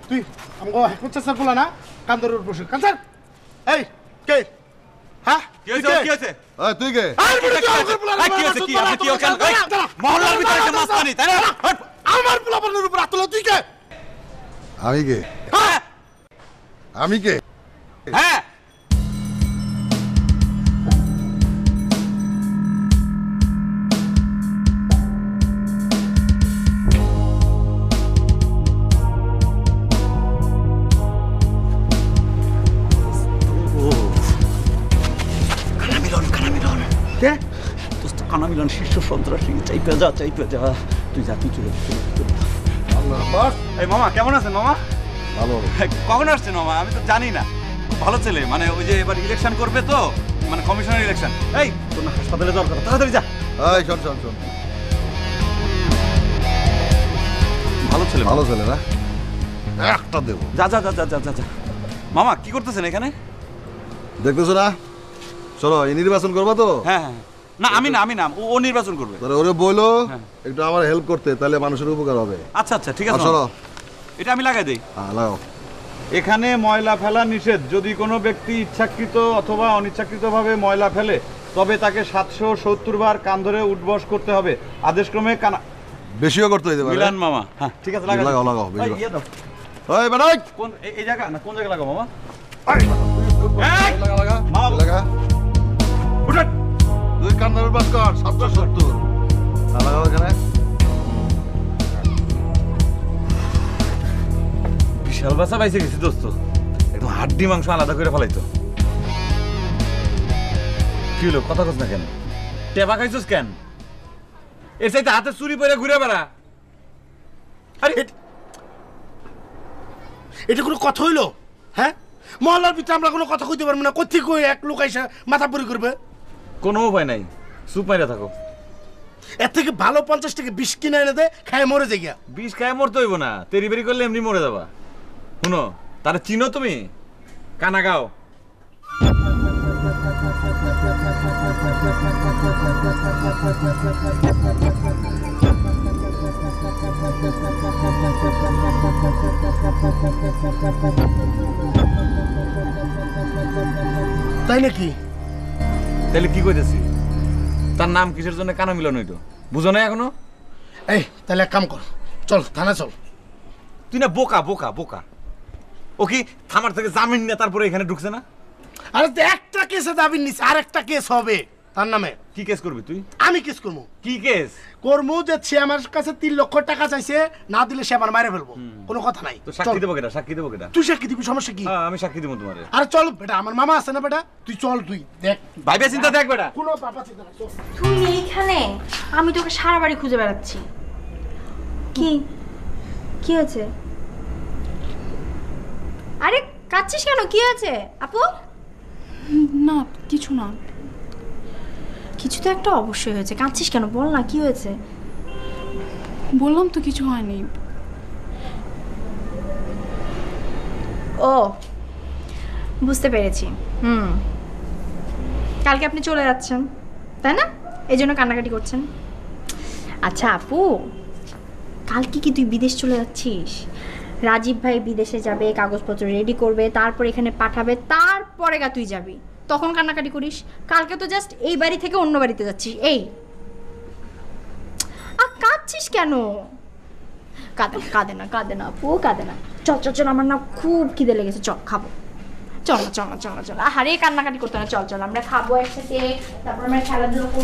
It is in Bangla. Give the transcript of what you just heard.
তুই আমাকে হচ্ছে স্যার বলা না কান্দর বসে কান্দার এই কে হ্যাঁ কি হয়েছে তুই কে কি হয়েছে কি আপনি কি ওখানে মহল্লার ভিতরে একটা মাস্তানি তাই না আমার পোলাপানের উপর আতলা তুই কে আমি কে হ্যাঁ আমি কে হ্যাঁ কানা মিলন শীর্ষ সন্ত্রাসী চাইপে যা তুই যা তুই চলে এই মামা কেমন আছেন মামা ভালো কখন আসছেন মামা আমি তো জানি না খুব ভালো ছেলে মানে ওই যে এবার ইলেকশন করবে তো মানে কমিশনার ইলেকশন এই তোর না হাসপাতালে দরকার তাড়াতাড়ি যা এই শোন ভালো ছেলে না একটা দেবো যা মামা কি করতেছেন এখানে দেখতেছো না চলো এই নির্বাচন করবা তো হ্যাঁ না আমি না ও নির্বাচন করবে তোরে ওরে বলো একটু আমার হেল্প করতে তাহলে মানুষের উপকার হবে আচ্ছা ঠিক আছে চলো এটা আমি লাগাই দেই লাগাও এখানে ময়লা ফেলা নিষেধ যদি কোনো ব্যক্তি ইচ্ছাকৃত অথবা অনিচ্ছাকৃতভাবে ময়লা ফেলে তবে তাকে 770 বার কান ধরে উঠবস করতে হবে আদেশক্রমে কানা বেশিও করতে হইতে পারে মিলান মামা হ্যাঁ ঠিক আছে লাগাও বেশি ওই বানাই কোন এই জায়গা না কোন জায়গা লাগাও মামা লাগা উঠেন তুই কান ধরে বাস কর 770 লাগাও এখানে বিশাল বাসা পাইছে গেছি দোস্ত একদম হাড্ডি মাংস আলাদা করে ফেলাইতো কি হলো কথা কস না কেন টেবা খাইছস কেন এর চাইতে হাতে চুরি পরে ঘুরে বেড়া আরে এটা কোনো কথা হইলো হ্যাঁ মহল্লার ভিতরে আমরা কোনো কথা কইতে পারবো না কোথেকে কই এক লোক এসে মাথা পরি করবে কোনো উপায় নাই চুপ মাইরা থাকো এর থেকে ভালো 50 টাকা 20 কিনে এনে দে খায় মরে যাই গিয়া বিষ খায় মরতে হইব না তেরি বেরি করলে এমনি মরে যাবা শুনো তারা চিনো তুমি কানা গাও তাই নাকি তাহলে কি কইতেছি তার নাম কিসের জন্য কানা মিলন হইতো বুঝো না এখনো এই তাহলে এক কাম কর চল থানা চল তুই না বোকা ও কি থামার থেকে জামিন নিয়ে তারপরে এখানে ঢুকছে না আরে একটা কেসে দাবি নিস আর একটা কেস হবে তার নামে কি কেস করবি তুই আমি কেস করবো কি কেস করবো যে সে আমার কাছে 3 লক্ষ টাকা চাইছে না দিলে সে আমার মারে ফেলবো কোনো কথা নাই তো সাক্ষী দেবো কেটা তুই সাক্ষী দিবি সমস্যা কি আমি সাক্ষী দেবো তোমারে আরে চল বেটা আমার মামা আছে না বেটা তুই চল তুই দেখ ভাইবে চিন্তা দেখ বেটা কোনো বাবা চিন্তা নাই তুই এইখানে আমি তোকে সারা বাড়ি খুঁজে বেড়াচ্ছি কি কি হয়েছে আরে কাঁদছিস কেন কি হয়েছে আপু না কিছু না কিছু তো একটা অবশ্যই হয়েছে কাঁদছিস কেন বল না কি হয়েছে বললাম তো কিছু হয়নি ও বুঝতে পেরেছি কালকে আপনি চলে যাচ্ছেন তাই না এই জন্য কান্নাকাটি করছেন আচ্ছা আপু কালকে কি তুই বিদেশ চলে যাচ্ছিস রাজীব ভাই বিদেশে যাবে কাগজপত্র রেডি করবে তারপর এখানে পাঠাবে তারপরে তুই যাবি তখন কান্নাকাটি করিস কালকে তো জাস্ট এই বাড়ি থেকে অন্য বাড়িতে যাচ্ছিস এই আর কাঁদছিস কেন কাঁদে না আপু কাঁদে না চল আমার না খুব খিদে লেগেছে চল খাবো চল না আরে কান্নাকাটি করতে না চল আমরা খাবো একসাথে তারপর আমরা খেলাধুলো করবো